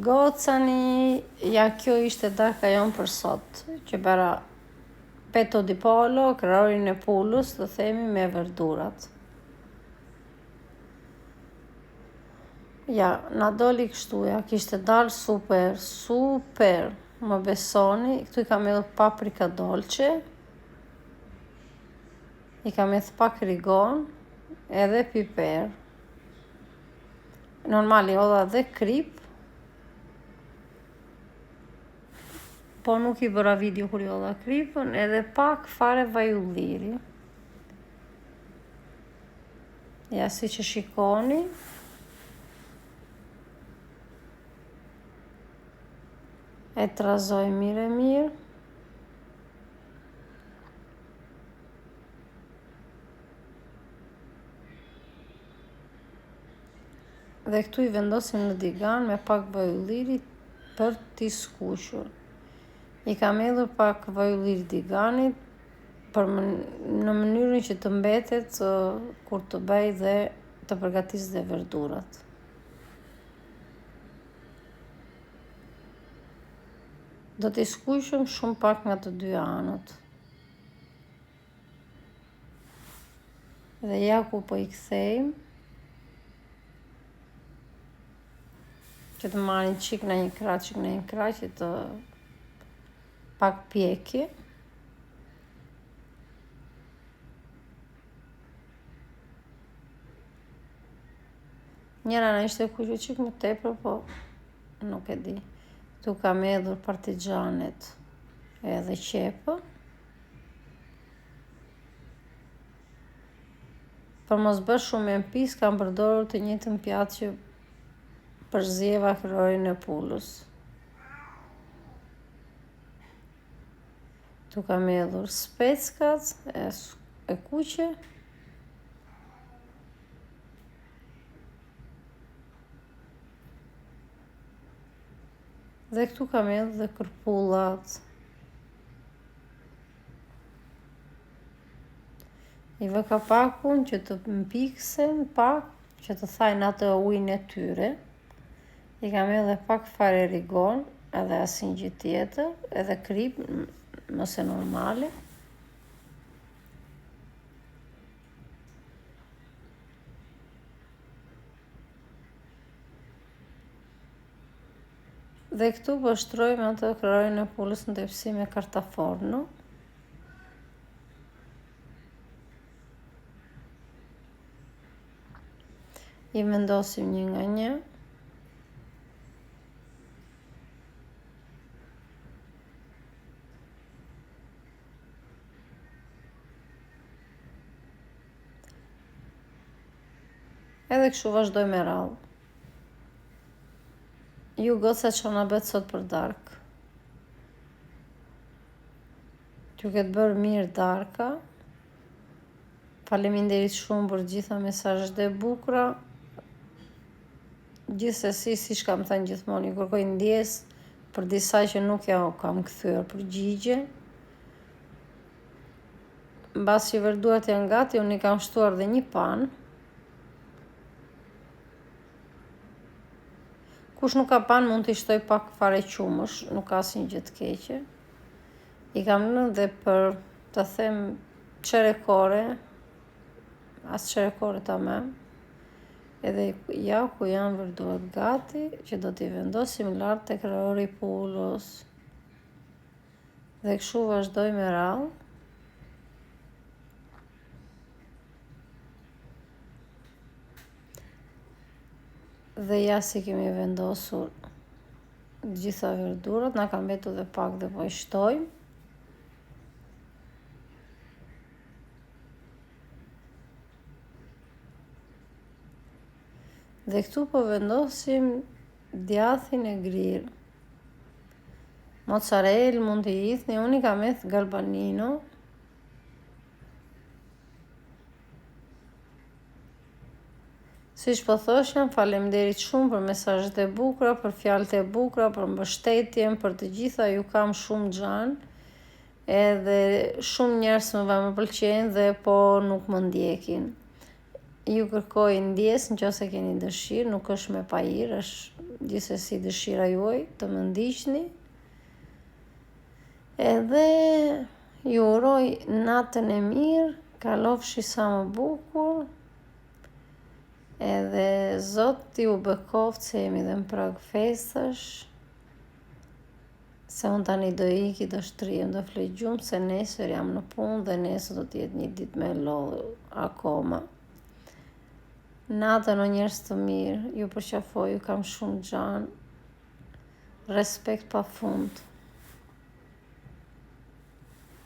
Gocani, ja kjo ishte darka jonë për sot, që bëra peto di pollo, kraorin e pullës, të themi me verdurat. Ja, na doli kështu, ja, kishte dalë super, më besoni. Këtu i kam edhe paprika dolce, i kam edhe pak rigon, edhe piper. Normali hodha dhe krip, po nuk i bëra video kur i hodha kripën, edhe pak fare vaj ulliri. Ja, si që shikoni. E trazoj mirë. Dhe këtu i vendosim në digan me pak vaj ulliri për t'i skuqur. I kam hedhur pak vaj ulliri diganit në mënyrën që të mbetet kur të bëj dhe të përgatis dhe verdurat. Do t'i skuqëm shumë pak nga të dy anët. Dhe ja ku po i kthejmë, që të marrin qik në një krah, që të pak pjekje. Njëra në ishte kuqe qik më tepër, po nuk e di. Tu kam hedhur partigjanet edhe qepë. Për mos bërë shumë e mpis, kam përdorur të njëjtën pjatë që përzjeva kraorin e pullës. Tu kam hedhur speckat e kuqe. Dhe këtu kam hedhur dhe kërpullat. I vë kapakun që të mpiksen pak, që të thajnë atë ujin e tyre. I kam edhe pak fare rigon, edhe asin gjë tjetër, edhe krip, nëse normale. Dhe këtu po shtrojmë atë kraorin e pullës në tepsi me kartaforno. I vendosim një nga një. Edhe kështu vazhdoj me radhë. Ju goca që na bëtë sot për darkë. T'ju ketë bërë mirë darka. Faleminderit shumë për gjitha mesazhet e bukura. Gjithsesi, siç kam thënë gjithmonë, ju kërkoj ndjesë për disa që nuk ja kam kthyer përgjigje. Mbas që verdurat janë gati, unë i kam shtuar dhe një panë. Kush nuk ka panë mund t'i shtoj pak fare qumësh, nuk ka asnjë gjë të keqe. I kam lënë dhe për të them çerekore, as çerekore tamam. Edhe ja ku janë verdurat gati, që do t'i vendosim lart te kraori i pullës. Dhe kështu vazhdoj me radhë. Dhe ja si kemi vendosur gjitha verdurat, na ka mbetur dhe pak dhe po i shtojmë. Dhe këtu po vendosim djathin e grirë. Mozzarella mund t'i hidhni, unë i kam hedhur garbanino. Siç po thoshem, faleminderit shumë për mesazhet e bukura, për fjalët e bukura, për mbështetjen, për të gjitha ju kam shumë xhan. Edhe shumë njerëz më pëlqejnë dhe po nuk më ndjekin. Ju kërkoj ndjesë nëse keni dëshirë, nuk është me pajir, është gjithsesi dëshira juaj të më ndiqni. Edhe ju uroj natën e mirë, kalofshi sa më bukur, edhe Zot ju bekoft se jemi dhe në prag festash, se unë tani do iki, do shtrihem, do flej gjumë, se nesër jam në punë dhe nesër do t'jetë një ditë me lodhë akoma. Natën o njerëz të mirë, ju përqafoj, ju kam shumë gjanë, respekt pa fund.